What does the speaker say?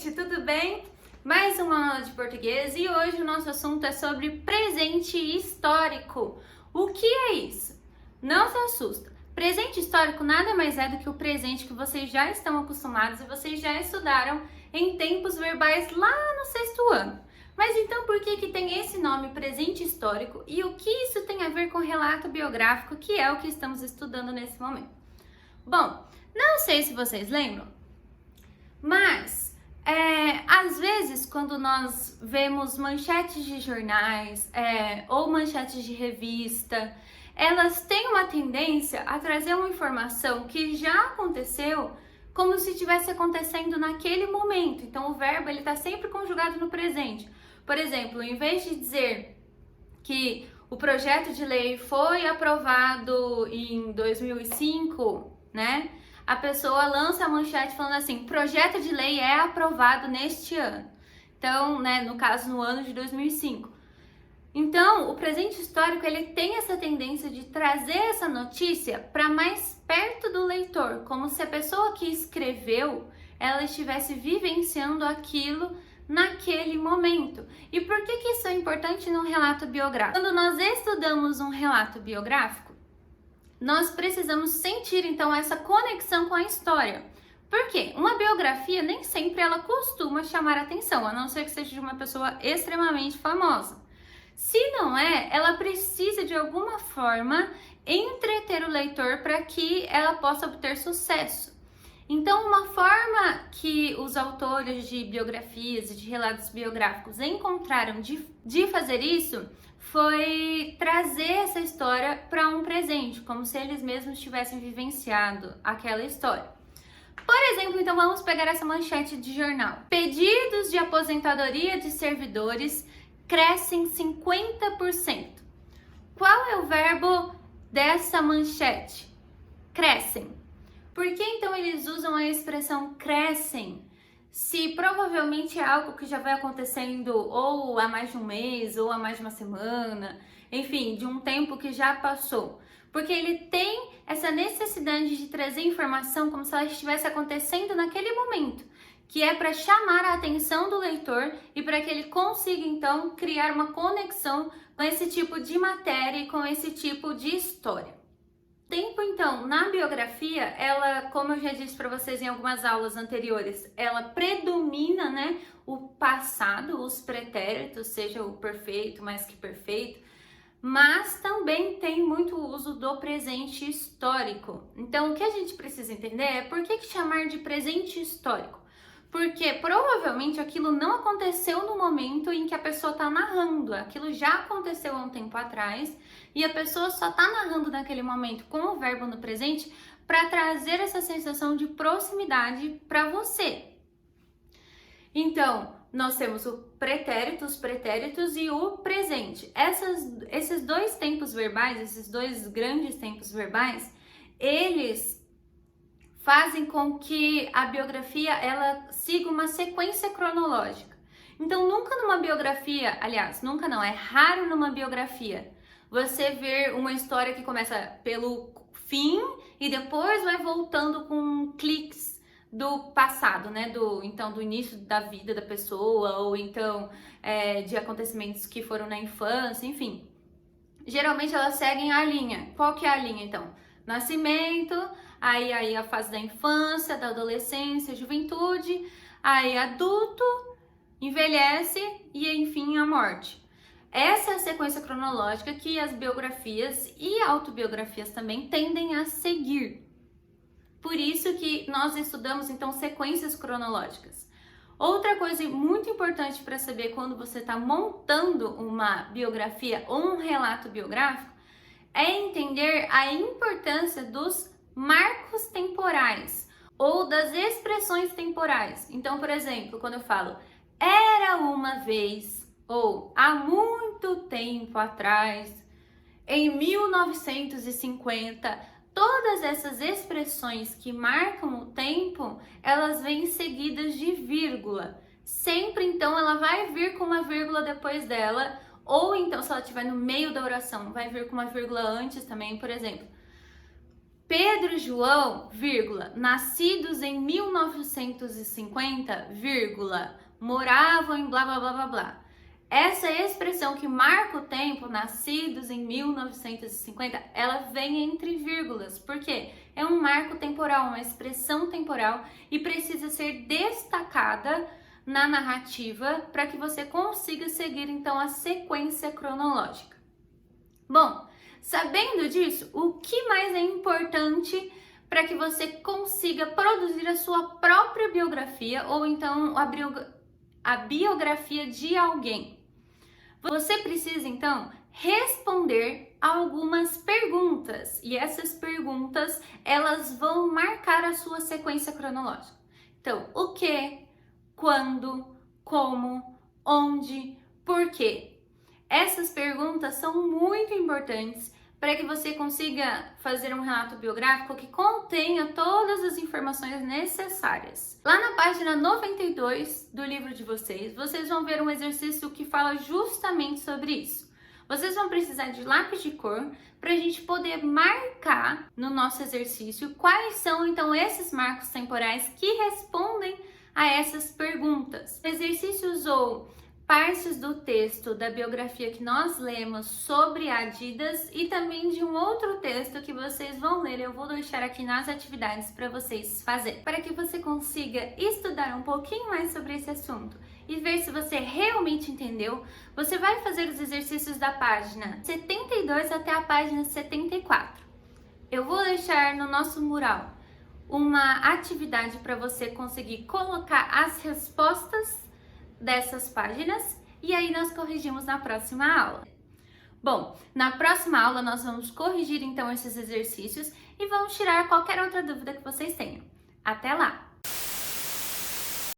gente, tudo bem? Mais uma aula de português e hoje o nosso assunto é sobre presente histórico. O que é isso? Não se assusta. Presente histórico nada mais é do que o presente que vocês já estão acostumados e vocês já estudaram em tempos verbais lá no sexto ano. Mas então por que tem esse nome presente histórico e o que isso tem a ver com relato biográfico, que é o que estamos estudando nesse momento? Bom, não sei se vocês lembram, mas às vezes quando nós vemos manchetes de jornais ou manchetes de revista, elas têm uma tendência a trazer uma informação que já aconteceu como se estivesse acontecendo naquele momento. Então o verbo está sempre conjugado no presente. Por exemplo, em vez de dizer que o projeto de lei foi aprovado em 2005, né? A pessoa lança a manchete falando assim: projeto de lei é aprovado neste ano. Então, né, no caso, no ano de 2005. Então, o presente histórico, ele tem essa tendência de trazer essa notícia para mais perto do leitor, como se a pessoa que escreveu, ela estivesse vivenciando aquilo naquele momento. E por que isso é importante num relato biográfico? Quando nós estudamos um relato biográfico, nós precisamos sentir, então, essa conexão com a história. Por quê? Uma biografia nem sempre ela costuma chamar atenção, a não ser que seja de uma pessoa extremamente famosa. Se não é, ela precisa de alguma forma entreter o leitor para que ela possa obter sucesso. Então, uma forma que os autores de biografias e de relatos biográficos encontraram de fazer isso foi trazer essa história para um presente, como se eles mesmos tivessem vivenciado aquela história. Por exemplo, então vamos pegar essa manchete de jornal. Pedidos de aposentadoria de servidores crescem 50%. Qual é o verbo dessa manchete? Crescem. Por que então eles usam a expressão crescem? Se provavelmente é algo que já vai acontecendo ou há mais de um mês, ou há mais de uma semana, enfim, de um tempo que já passou. Porque ele tem essa necessidade de trazer informação como se ela estivesse acontecendo naquele momento, que é para chamar a atenção do leitor e para que ele consiga então criar uma conexão com esse tipo de matéria e com esse tipo de história. Tempo, então, na biografia, ela, como eu já disse para vocês em algumas aulas anteriores, ela predomina, né, o passado, os pretéritos, seja o perfeito, mais que perfeito, mas também tem muito uso do presente histórico. Então, o que a gente precisa entender é por que chamar de presente histórico? Porque provavelmente aquilo não aconteceu no momento em que a pessoa está narrando, aquilo já aconteceu há um tempo atrás e a pessoa só está narrando naquele momento com o verbo no presente para trazer essa sensação de proximidade para você. Então, nós temos o pretérito, os pretéritos e o presente. Esses dois tempos verbais, esses dois grandes tempos verbais, eles fazem com que a biografia ela siga uma sequência cronológica. Então, nunca numa biografia, aliás, nunca não, é raro numa biografia você ver uma história que começa pelo fim e depois vai voltando com cliques do passado, né? Do início da vida da pessoa ou então de acontecimentos que foram na infância, enfim. Geralmente elas seguem a linha. Qual que é a linha, então? Nascimento, aí a fase da infância, da adolescência, juventude, aí adulto, envelhece e enfim a morte. Essa é a sequência cronológica que as biografias e autobiografias também tendem a seguir. Por isso que nós estudamos então sequências cronológicas. Outra coisa muito importante para saber quando você está montando uma biografia ou um relato biográfico é entender a importância dos marcos temporais ou das expressões temporais. Então, por exemplo, quando eu falo era uma vez ou há muito tempo atrás, em 1950, todas essas expressões que marcam o tempo, elas vêm seguidas de vírgula. Sempre, então, ela vai vir com uma vírgula depois dela, ou então, se ela estiver no meio da oração, vai vir com uma vírgula antes também, por exemplo. Pedro e João, vírgula, nascidos em 1950, vírgula, moravam em blá blá blá blá blá. Essa expressão que marca o tempo, nascidos em 1950, ela vem entre vírgulas, porque é um marco temporal, uma expressão temporal e precisa ser destacada na narrativa para que você consiga seguir então a sequência cronológica. Bom, sabendo disso, o que mais é importante para que você consiga produzir a sua própria biografia ou então a biografia de alguém? Você precisa então responder algumas perguntas e essas perguntas elas vão marcar a sua sequência cronológica. Então, o que, quando, como, onde, por quê? Essas perguntas são muito importantes para que você consiga fazer um relato biográfico que contenha todas as informações necessárias. Lá na página 92 do livro de vocês, vocês vão ver um exercício que fala justamente sobre isso. Vocês vão precisar de lápis de cor para a gente poder marcar no nosso exercício quais são então esses marcos temporais que respondem a essas perguntas. O exercício usou partes do texto da biografia que nós lemos sobre Adidas e também de um outro texto que vocês vão ler. Eu vou deixar aqui nas atividades para vocês fazerem, para que você consiga estudar um pouquinho mais sobre esse assunto e ver se você realmente entendeu. Você vai fazer os exercícios da página 72 até a página 74. Eu vou deixar no nosso mural uma atividade para você conseguir colocar as respostas dessas páginas e aí nós corrigimos na próxima aula. Bom, na próxima aula nós vamos corrigir então esses exercícios e vamos tirar qualquer outra dúvida que vocês tenham. Até lá!